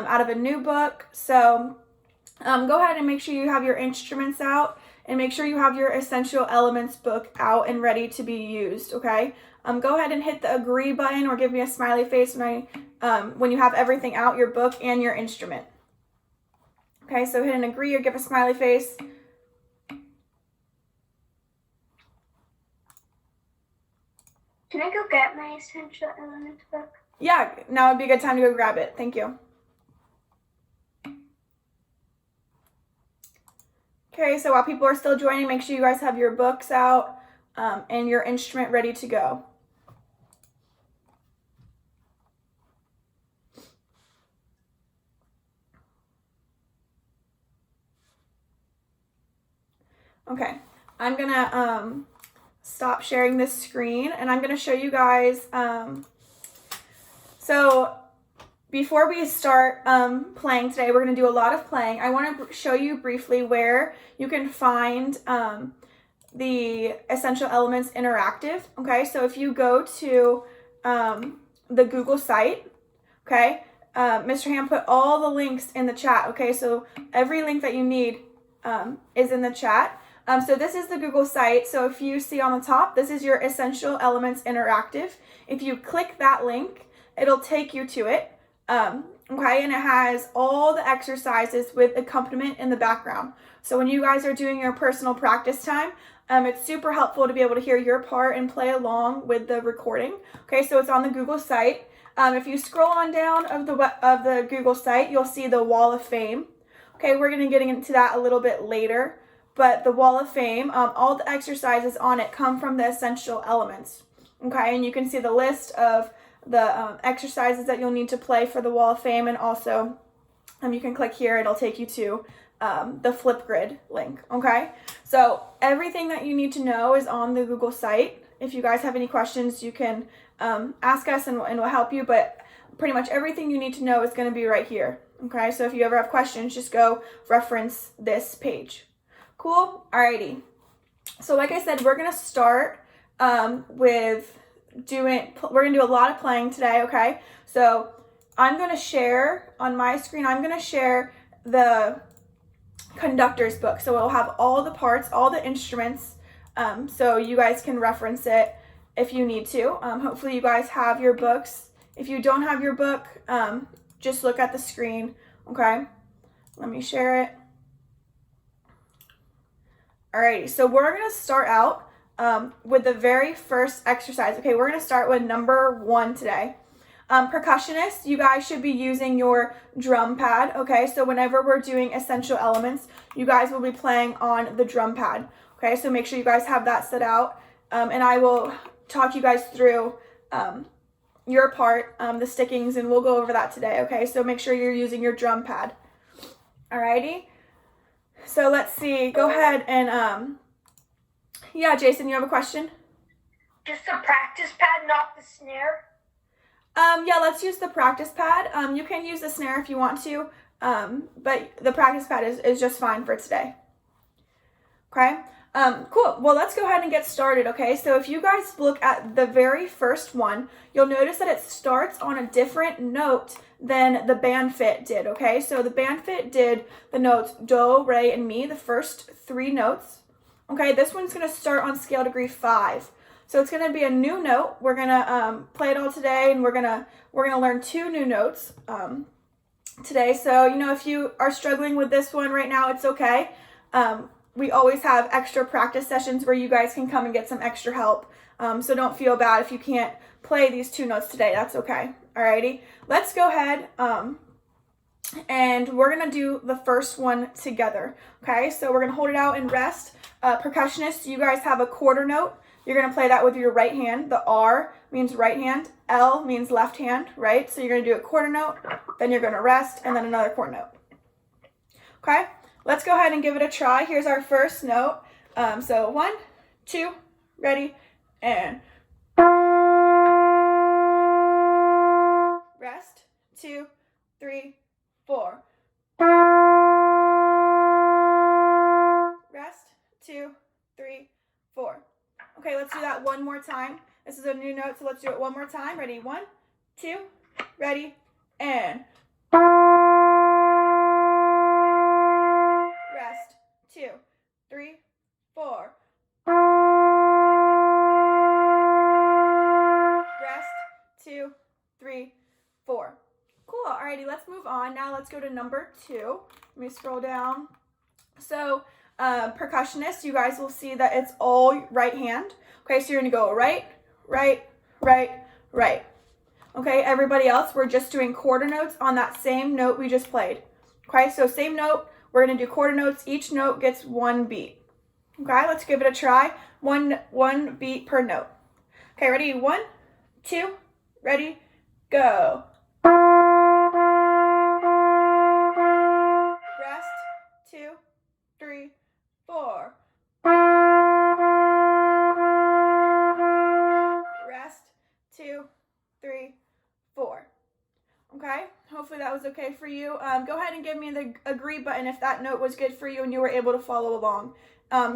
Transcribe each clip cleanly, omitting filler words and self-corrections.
out of a new book. So go ahead and make sure you have your instruments out, and make sure you have your Essential Elements book out and ready to be used, okay? Go ahead and hit the agree button or give me a smiley face when you have everything out, your book and your instrument. Okay, so hit an agree or give a smiley face. Can I go get my Essential Elements book? Yeah, now would be a good time to go grab it. Thank you. Okay, so while people are still joining, make sure you guys have your books out and your instrument ready to go. Okay, I'm gonna stop sharing this screen, and I'm gonna show you guys. So before we start playing today, we're gonna do a lot of playing. I want to show you briefly where you can find the Essential Elements Interactive. Okay, so if you go to the Google site, okay, Mr. Ham put all the links in the chat. Okay, so every link that you need is in the chat. So this is the Google site. So if you see on the top, this is your Essential Elements Interactive. If you click that link, it'll take you to it. Okay, and it has all the exercises with accompaniment in the background. So when you guys are doing your personal practice time, it's super helpful to be able to hear your part and play along with the recording. Okay, so it's on the Google site. If you scroll on down of the Google site, you'll see the Wall of Fame. Okay, we're going to get into that a little bit later. But the Wall of Fame, all the exercises on it come from the Essential Elements. Okay, and you can see the list of the exercises that you'll need to play for the Wall of Fame, and also you can click here, it'll take you to the Flipgrid link. Okay, so everything that you need to know is on the Google site. If you guys have any questions, you can ask us and we'll help you, but pretty much everything you need to know is going to be right here. Okay, so if you ever have questions, just go reference this page. Cool? Alrighty. So like I said, we're going to start we're going to do a lot of playing today, okay? So I'm going to share on my screen, I'm going to share the conductor's book. So it'll have all the parts, all the instruments, so you guys can reference it if you need to. Hopefully you guys have your books. If you don't have your book, just look at the screen, okay? Let me share it. Alrighty, so we're going to start out with the very first exercise. Okay, we're going to start with number 1 today. Percussionists, you guys should be using your drum pad, okay? So whenever we're doing Essential Elements, you guys will be playing on the drum pad, okay? So make sure you guys have that set out, and I will talk you guys through your part, the stickings, and we'll go over that today, okay? So make sure you're using your drum pad. Alrighty? So let's see, go ahead and, yeah, Jason, you have a question? Just the practice pad, not the snare? Yeah, let's use the practice pad. You can use the snare if you want to, but the practice pad is just fine for today. Okay, cool. Well, let's go ahead and get started, okay? So if you guys look at the very first one, you'll notice that it starts on a different note than the BandFit did, okay? So the BandFit did the notes do, re, and mi, the first 3 notes. Okay, this one's going to start on scale degree 5. So it's going to be a new note. We're going to play it all today, and we're going to learn 2 new notes today. So, you know, if you are struggling with this one right now, it's okay. We always have extra practice sessions where you guys can come and get some extra help. So don't feel bad if you can't play these 2 notes today. That's okay. Alrighty. Let's go ahead and we're going to do the first one together. Okay, so we're going to hold it out and rest. Percussionists, you guys have a quarter note. You're going to play that with your right hand. The R means right hand. L means left hand, right? So you're going to do a quarter note, then you're going to rest, and then another quarter note. Okay, let's go ahead and give it a try. Here's our first note. So 1, 2, ready, and rest, 2, 3, 4. Rest, 2, 3, 4. Okay, let's do that one more time. This is a new note, so let's do it one more time. Ready, 1, 2, ready, and let's move on. Now let's go to number 2. Let me scroll down. So percussionists, you guys will see that it's all right hand. Okay, so you're gonna go right, right, right, right. Okay, everybody else, we're just doing quarter notes on that same note we just played. Okay, so same note, we're gonna do quarter notes. Each note gets 1 beat. Okay, let's give it a try. One beat per note. Okay, ready? 1, 2, ready, go. Rest, 2, 3, 4. Rest, 2, 3, 4. Okay, hopefully that was okay for you. Go ahead and give me the agree button if that note was good for you and you were able to follow along.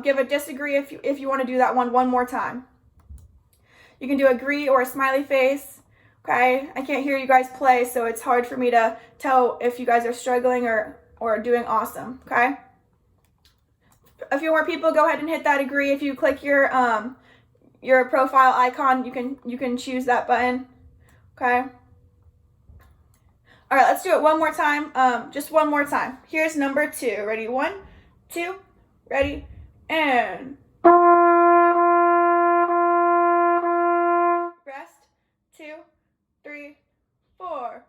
Give a disagree if you want to do that one more time. You can do agree or a smiley face. Okay, I can't hear you guys play, so it's hard for me to tell if you guys are struggling or doing awesome. Okay, a few more people, go ahead and hit that agree. If you click your profile icon, you can choose that button. Okay. All right, let's do it one more time. Just one more time. Here's number 2. Ready? 1, 2, ready, and rest. 2, 3, 4.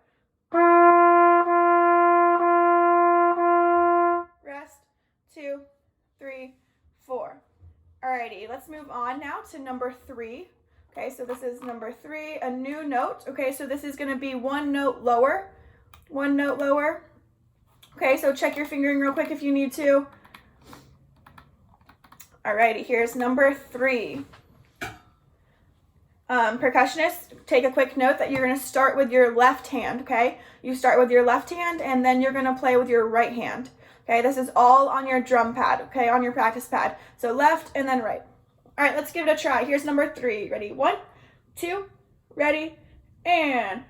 Rest. 2, 3, 4. Alrighty, let's move on now to number 3. Okay, so this is number 3, a new note. Okay, so this is gonna be 1 note lower. 1 note lower. Okay, so check your fingering real quick if you need to. Alrighty, here's number 3. Percussionists, take a quick note that you're going to start with your left hand, okay? You start with your left hand and then you're going to play with your right hand. Okay, this is all on your drum pad, okay, on your practice pad. So left and then right. All right, let's give it a try. Here's number 3. Ready? 1, 2, ready, and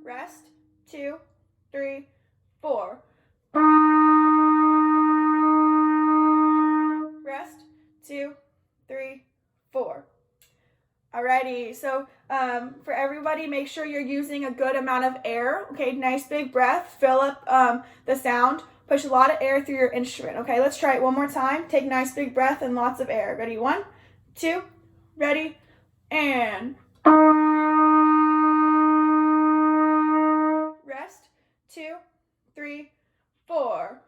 rest. 2, 3, 4. Rest. 2, 3, 4. Alrighty, so for everybody, make sure you're using a good amount of air. Okay, nice big breath. Fill up the sound. Push a lot of air through your instrument. Okay, let's try it one more time. Take nice big breath and lots of air. Ready? 1, 2, ready, and rest. 2, 3, 4.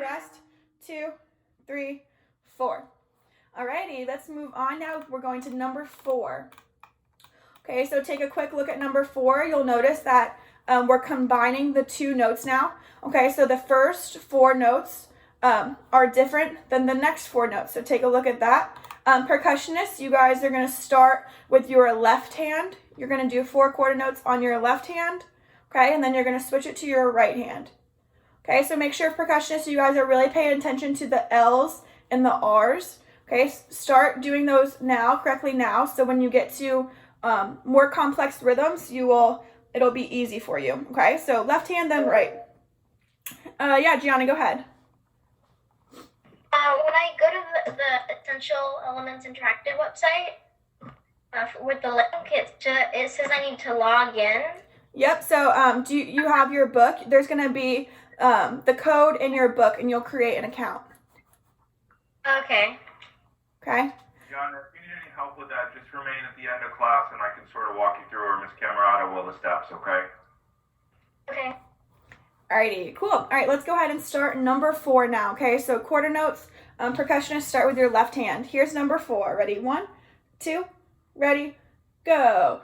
Rest. 2, 3, 4. Alrighty, let's move on now. We're going to number 4. Okay, so take a quick look at number 4. You'll notice that we're combining the 2 notes now. Okay, so the first 4 notes are different than the next 4 notes. So take a look at that. Percussionists, you guys are going to start with your left hand. You're going to do 4 quarter notes on your left hand. Okay, and then you're going to switch it to your right hand. Okay, so make sure, percussionists, you guys are really paying attention to the L's and the R's. Okay, start doing those now, correctly now, so when you get to more complex rhythms, it'll be easy for you. Okay, so left hand, then right. Yeah, Gianna, go ahead. When I go to the Essential Elements Interactive website, with the link, it says I need to log in. Yep, so do you have your book? There's going to be the code in your book, and you'll create an account. Okay. Okay? John, if you need any help with that, just remain at the end of class and I can sort of walk you through, or Miss Camerata will, the steps, okay? Okay. Alrighty, cool. Alright, let's go ahead and start number 4 now, okay? So quarter notes, percussionists, start with your left hand. Here's number 4. Ready? 1, 2, ready, go.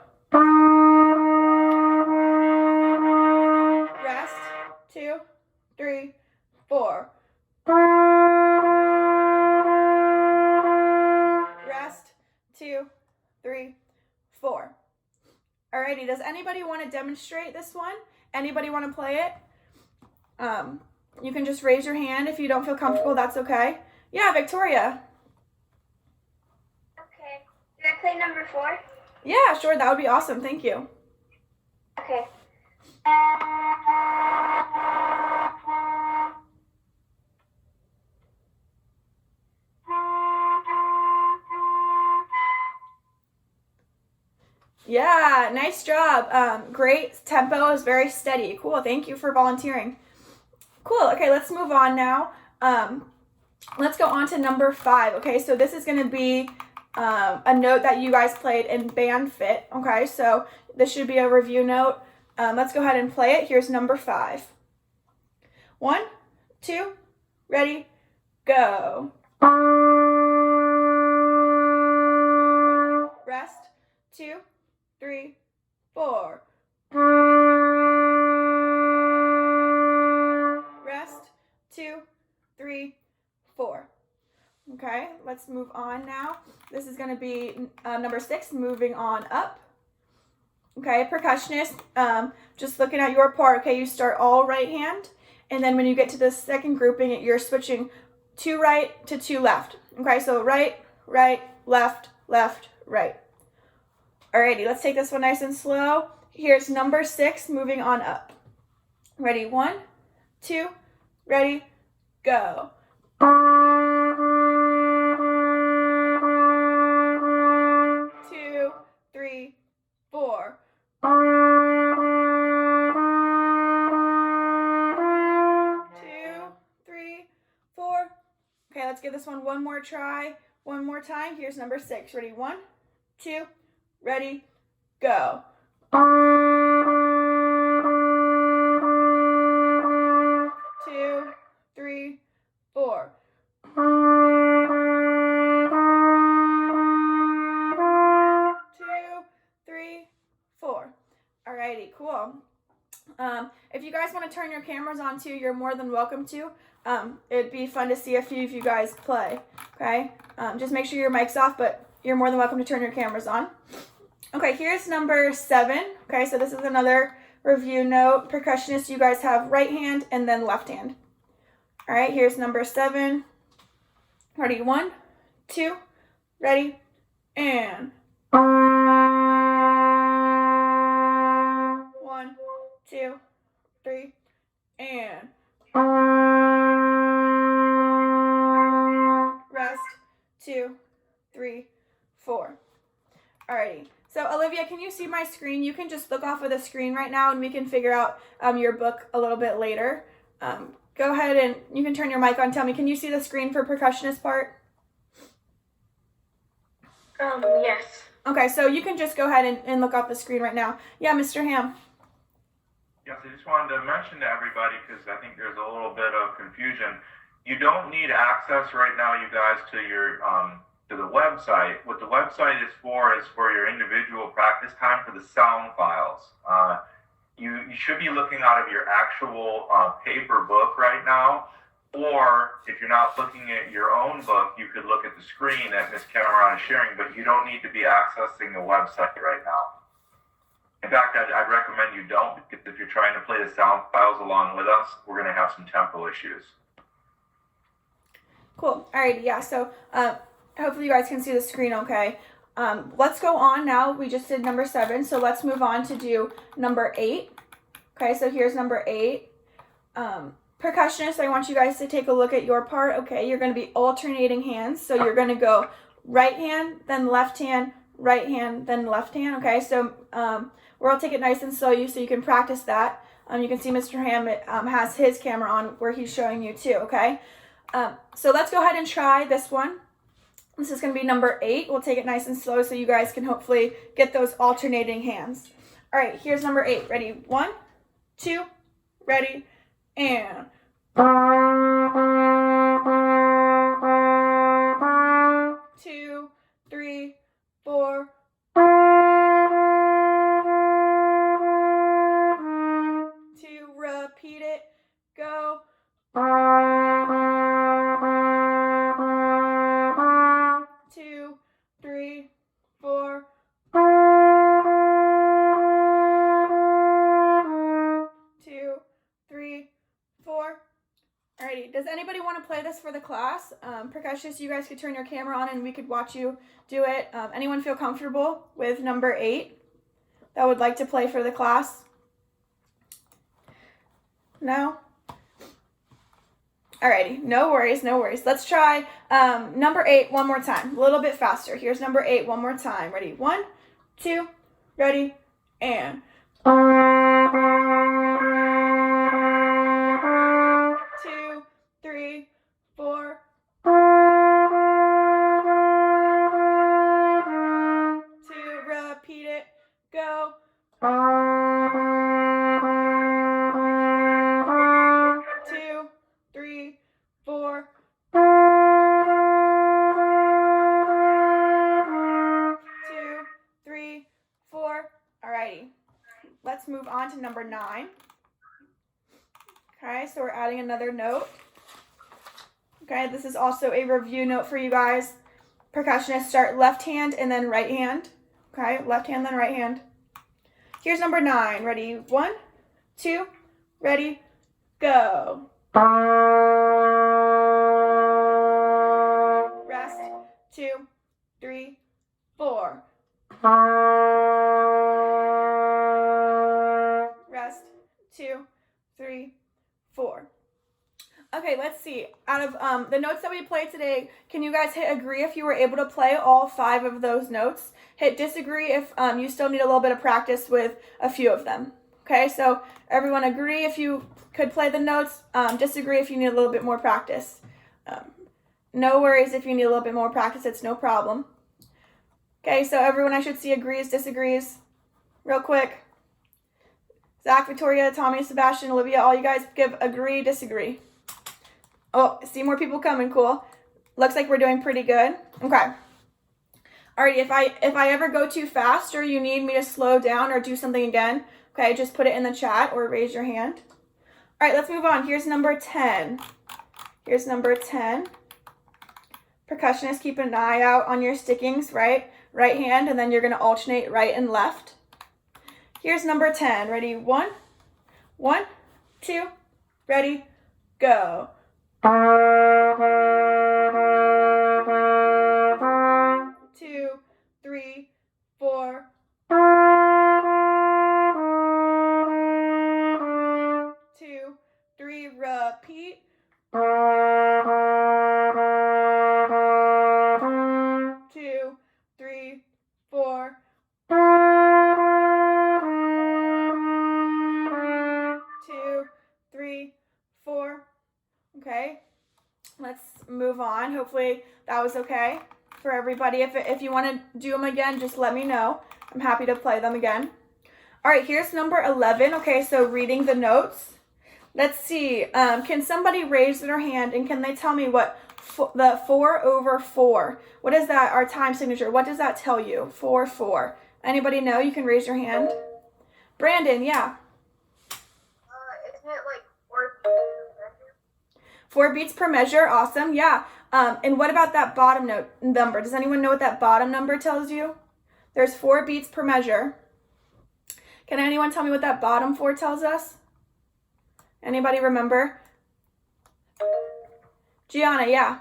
Rest. 2, 3, 4. Rest. 2, 3, 4. Alrighty, does anybody want to demonstrate this one? Anybody want to play it? You can just raise your hand if you don't feel comfortable, that's okay. Yeah, Victoria. Okay. Can I play number 4? Yeah, sure, that would be awesome, thank you. Okay. Yeah, nice job. Great tempo is very steady. Cool. Thank you for volunteering. Cool. Okay, let's move on now. Let's go on to number 5. Okay, so this is going to be a note that you guys played in band fit. Okay, so this should be a review note. Let's go ahead and play it. Here's number 5. 1, 2, ready, go. Rest, 2, 3, 4. Rest, 2, 3, 4. Okay, let's move on now. This is going to be number 6, moving on up. Okay, percussionist, just looking at your part. Okay, you start all right hand, and then when you get to the second grouping, you're switching 2 right to 2 left. Okay, so right, right, left, left, right. Alrighty, let's take this one nice and slow. Here's number 6, moving on up. Ready, 1, 2, ready, go. 2, 3, 4. 2, 3, 4. Okay, let's give this one more try. One more time. Here's number 6. Ready? 1, 2, ready, go. 2, 3, 4. 2, 3, 4. Alrighty, cool. If you guys want to turn your cameras on too, you're more than welcome to. It'd be fun to see a few of you guys play. Okay, just make sure your mic's off, but you're more than welcome to turn your cameras on. Okay, here's number 7. Okay, so this is another review note. Percussionist, you guys have right hand and then left hand. All right, here's number 7. Ready? 1, 2, ready, and 1, 2, 3, and rest, 2, 3, 4. Alrighty. So Olivia, can you see my screen? You can just look off of the screen right now, and we can figure out your book a little bit later. Go ahead and you can turn your mic on. Tell me, can you see the screen for percussionist part? Yes. Okay, so you can just go ahead and look off the screen right now. Yeah, Mr. Ham. Yes, I just wanted to mention to everybody, because I think there's a little bit of confusion. You don't need access right now, you guys, to your to the website. What the website is for your individual practice time for the sound files. You should be looking out of your actual paper book right now, or if you're not looking at your own book, you could look at the screen that Ms. Cameron is sharing, but you don't need to be accessing the website right now. In fact, I'd recommend you don't, because if you're trying to play the sound files along with us, we're going to have some tempo issues. Cool. Alrighty, yeah, so hopefully you guys can see the screen okay. Let's go on now. We just did number 7, so let's move on to do number 8. Okay, so here's number 8. Percussionist, I want you guys to take a look at your part. Okay, you're going to be alternating hands, so you're going to go right hand, then left hand, right hand, then left hand. Okay, so we'll take it nice and slow so you can practice that. You can see Mr. Ham has his camera on where he's showing you too. Okay, so let's go ahead and try this one. This is going to be number 8. We'll take it nice and slow so you guys can hopefully get those alternating hands. All right, here's number 8. Ready? 1, 2, ready, and 2, 3, 4. 2, repeat it, go. 2, 3, 4. 2, 3, 4. Alrighty, does anybody want to play this for the class? Percussionists, you guys could turn your camera on and we could watch you do it. Anyone feel comfortable with number 8 that would like to play for the class? No? Alrighty, no worries, no worries. Let's try number 8 one more time, a little bit faster. Here's number 8 one more time. Ready? 1, 2, ready, and 2, 3, 4. 2, repeat it, go. 2, 3, 4. 2, 3, 4. Alrighty. Let's move on to number 9. Okay, so we're adding another note. Okay, this is also a review note for you guys. Percussionists start left hand and then right hand. Okay, left hand, then right hand. Here's number 9. Ready? 1, 2, ready, go. Rest. 2, 3, 4. Rest. 2, 3, 4. Okay, let's see. Out of the notes that we played today, can you guys hit agree if you were able to play all 5 of those notes? Hit disagree if you still need a little bit of practice with a few of them. Okay, so everyone agree if you could play the notes. Disagree if you need a little bit more practice. No worries if you need a little bit more practice. It's no problem. Okay, so everyone I should see agrees, disagrees. Real quick. Zach, Victoria, Tommy, Sebastian, Olivia, all you guys give agree, disagree. Oh, see more people coming, cool. Looks like we're doing pretty good. Okay. Alrighty, if I ever go too fast or you need me to slow down or do something again, okay, just put it in the chat or raise your hand. Alright, let's move on. Here's number 10. Here's number 10. Percussionists, keep an eye out on your stickings, right? Right hand, and then you're going to alternate right and left. Here's number 10. Ready? 1, 2, ready, go. 2, 3, 4. 2, 3, repeat. 2, 3, 4. 2, 3, 4. Okay, let's move on. Hopefully that was okay for everybody. If you want to do them again, just let me know. I'm happy to play them again. All right, here's number 11. Okay, so reading the notes. Let's see. Can somebody raise their hand and can they tell me what the 4/4? What is that? Our time signature. What does that tell you? 4/4. Anybody know? You can raise your hand. Brandon, yeah. Isn't it like 4 beats per measure. Awesome. Yeah. And what about that bottom note number? Does anyone know what that bottom number tells you? There's 4 beats per measure. Can anyone tell me what that bottom 4 tells us? Anybody remember? Gianna, yeah.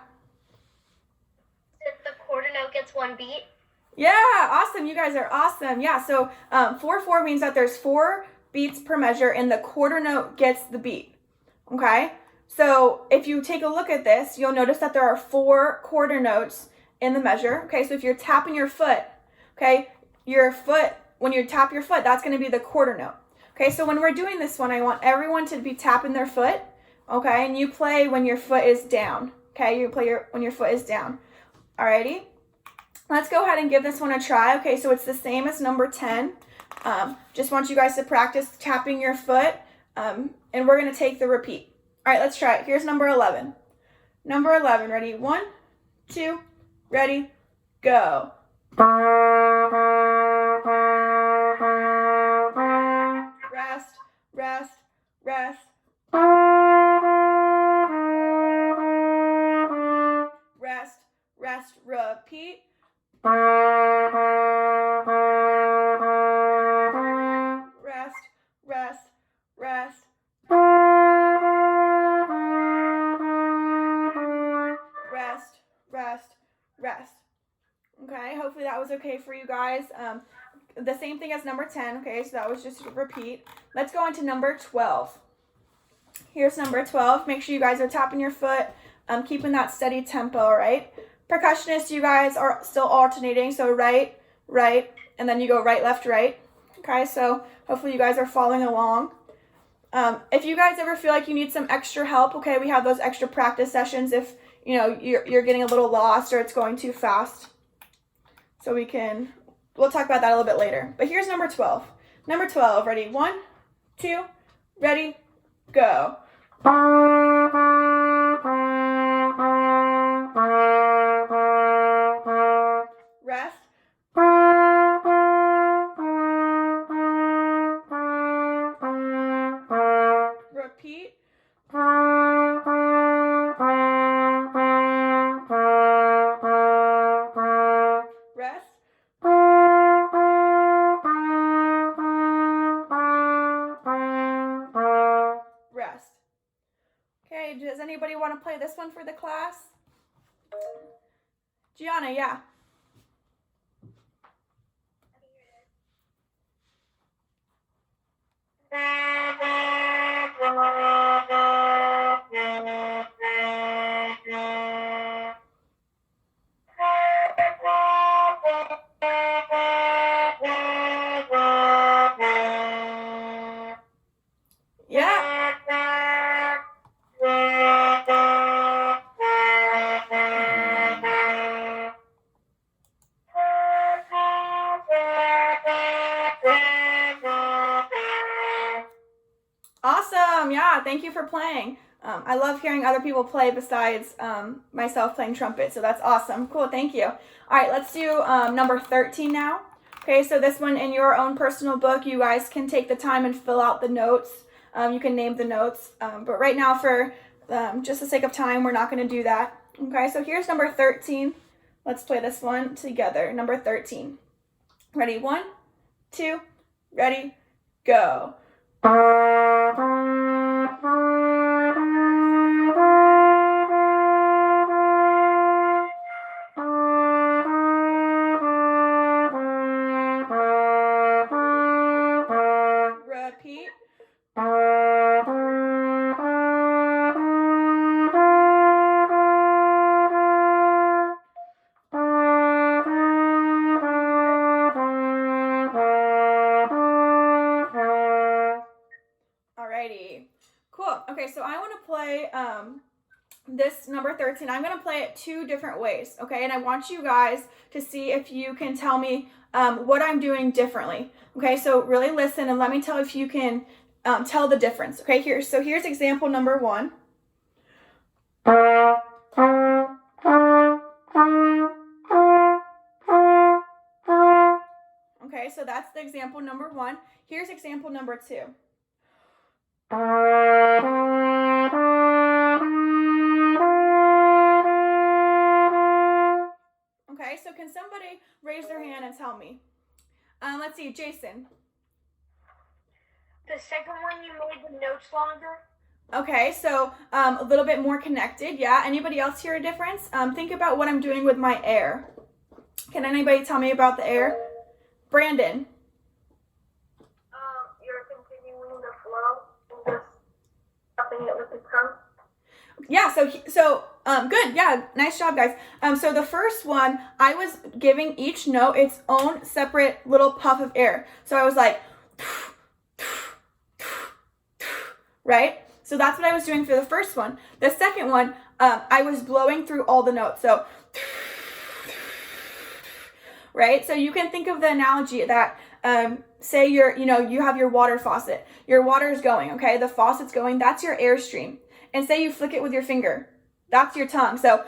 If the quarter note gets 1 beat? Yeah, awesome. You guys are awesome. Yeah, so 4/4 means that there's 4 beats per measure and the quarter note gets the beat. Okay? So if you take a look at this, you'll notice that there are 4 quarter notes in the measure. Okay, so if you're tapping your foot, okay, when you tap your foot, that's going to be the quarter note. Okay, so when we're doing this one, I want everyone to be tapping their foot, okay, and you play when your foot is down. Okay, you play when your foot is down. Alrighty, let's go ahead and give this one a try. Okay, so it's the same as number 10. Just want you guys to practice tapping your foot, and we're going to take the repeat. All right, let's try it. Here's number 11. Number 11, ready? 1, 2, ready, go. Rest, rest, rest. Rest, rest, repeat. Rest, rest, rest. Rest, rest, rest. Okay, hopefully that was okay for you guys. The same thing as number 10, okay, so that was just a repeat. Let's go on to number 12. Here's number 12. Make sure you guys are tapping your foot, keeping that steady tempo, all right? Percussionists, you guys are still alternating, so right, right, and then you go right, left, right. Okay, so hopefully you guys are following along. If you guys ever feel like you need some extra help, okay, we have those extra practice sessions if you're getting a little lost or it's going too fast. So we'll talk about that a little bit later. But here's number 12. Number 12, ready? 1, 2, ready, go. Rest. Repeat. Rest. Rest. Okay, does anybody want to play this one for the class? Gianna, yeah. Awesome, yeah, thank you for playing. I love hearing other people play besides myself playing trumpet, so that's awesome. Cool, thank you. All right, let's do number 13 now. Okay, so this one in your own personal book, you guys can take the time and fill out the notes. You can name the notes, but right now for just the sake of time, we're not going to do that. Okay, so here's number 13. Let's play this one together. Number 13. Ready? 1, 2, ready, go. Repeat. Alrighty, cool. Okay, so I want to play this number 13. I'm going to play it 2 different ways, okay? And I want you guys to see if you can tell me what I'm doing differently. Okay, so really listen and let me tell if you can tell the difference. Okay, here's example number 1. Okay, so that's the example number 1. Here's example number 2. Okay, so can somebody raise their hand and tell me? Let's see, Jason. The second one, you made the notes longer. Okay, so a little bit more connected, yeah. Anybody else hear a difference? Think about what I'm doing with my air. Can anybody tell me about the air? Brandon. You're continuing the flow and just stopping it with the tongue. Yeah, so good. Yeah, nice job, guys. So the first one, I was giving each note its own separate little puff of air. So I was like, right? So that's what I was doing for the first one. The second one, I was blowing through all the notes. So, right? So you can think of the analogy that, say you have your water faucet. Your water is going, okay? The faucet's going, that's your airstream. And say you flick it with your finger. That's your tongue. So,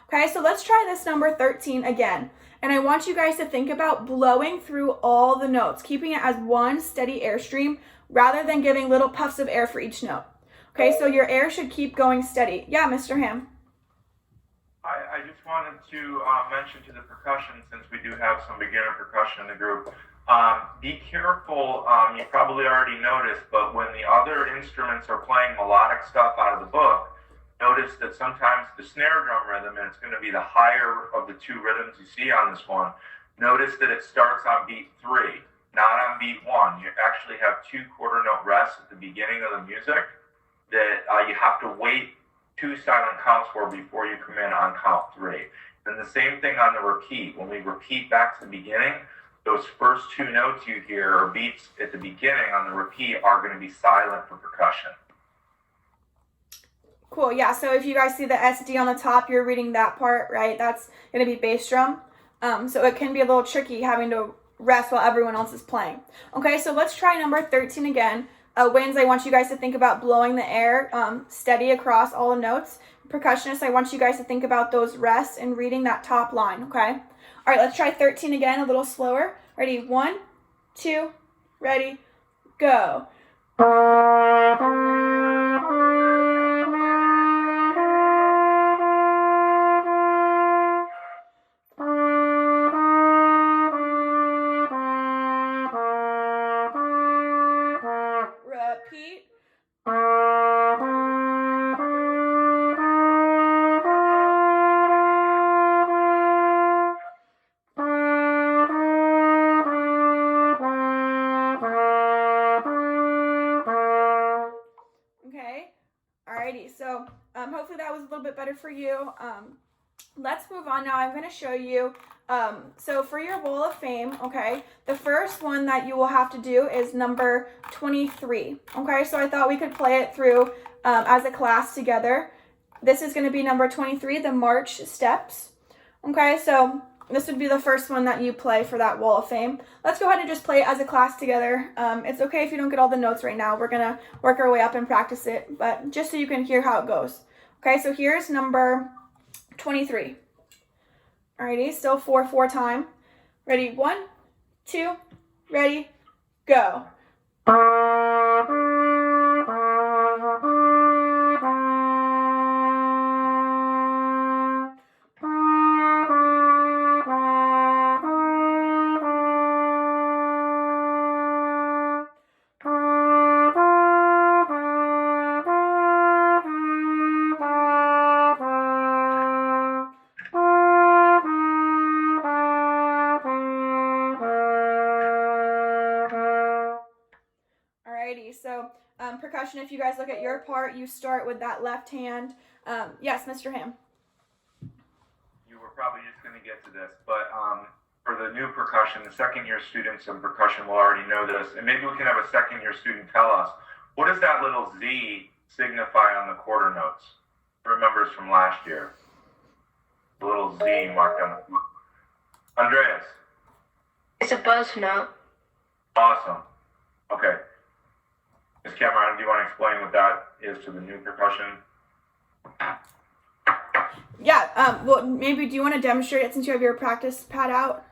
okay, so let's try this number 13 again. And I want you guys to think about blowing through all the notes, keeping it as one steady airstream rather than giving little puffs of air for each note. Okay, so your air should keep going steady. Yeah, Mr. Ham. I just wanted to mention to the percussion, since we do have some beginner percussion in the group, be careful, you probably already noticed, but when the other instruments are playing melodic stuff out of the book, notice that sometimes the snare drum rhythm, and it's going to be the higher of the 2 rhythms you see on this one, notice that it starts on beat 3, not on beat 1. You actually have 2 quarter note rests at the beginning of the music that you have to wait 2 silent counts for before you come in on count 3. Then the same thing on the repeat. When we repeat back to the beginning, those first two notes you hear or beats at the beginning on the repeat are going to be silent for percussion. Cool. Yeah. So if you guys see the SD on the top, you're reading that part, right? That's going to be bass drum. So it can be a little tricky having to rest while everyone else is playing. Okay. So let's try number 13 again. Winds, I want you guys to think about blowing the air steady across all the notes. Percussionists, I want you guys to think about those rests and reading that top line. Okay. All right. Let's try 13 again, a little slower. Ready? 1, 2, ready, go. Repeat. Okay. Alrighty. So hopefully that was a little bit better for you. Let's move on now. I'm going to show you. So for your Wall of Fame, okay, the first one that you will have to do is number 23. Okay, so I thought we could play it through as a class together. This is going to be number 23, the March Steps. Okay, so this would be the first one that you play for that Wall of Fame. Let's go ahead and just play it as a class together. It's okay if you don't get all the notes right now. We're going to work our way up and practice it, but just so you can hear how it goes. Okay, so here's number 23. Alrighty, still 4/4 time. Ready? 1, 2, ready, go. So percussion, if you guys look at your part, you start with that left hand. Yes, Mr. Ham. You were probably just going to get to this, but for the new percussion, the second year students in percussion will already know this, and maybe we can have a second year student tell us, what does that little Z signify on the quarter notes? Remembers from last year. The little Z marked on the. Andreas. It's a buzz note. Awesome. Okay. Ms. Cameron, do you want to explain what that is to the new percussion? Yeah, well, maybe do you want to demonstrate it since you have your practice pad out?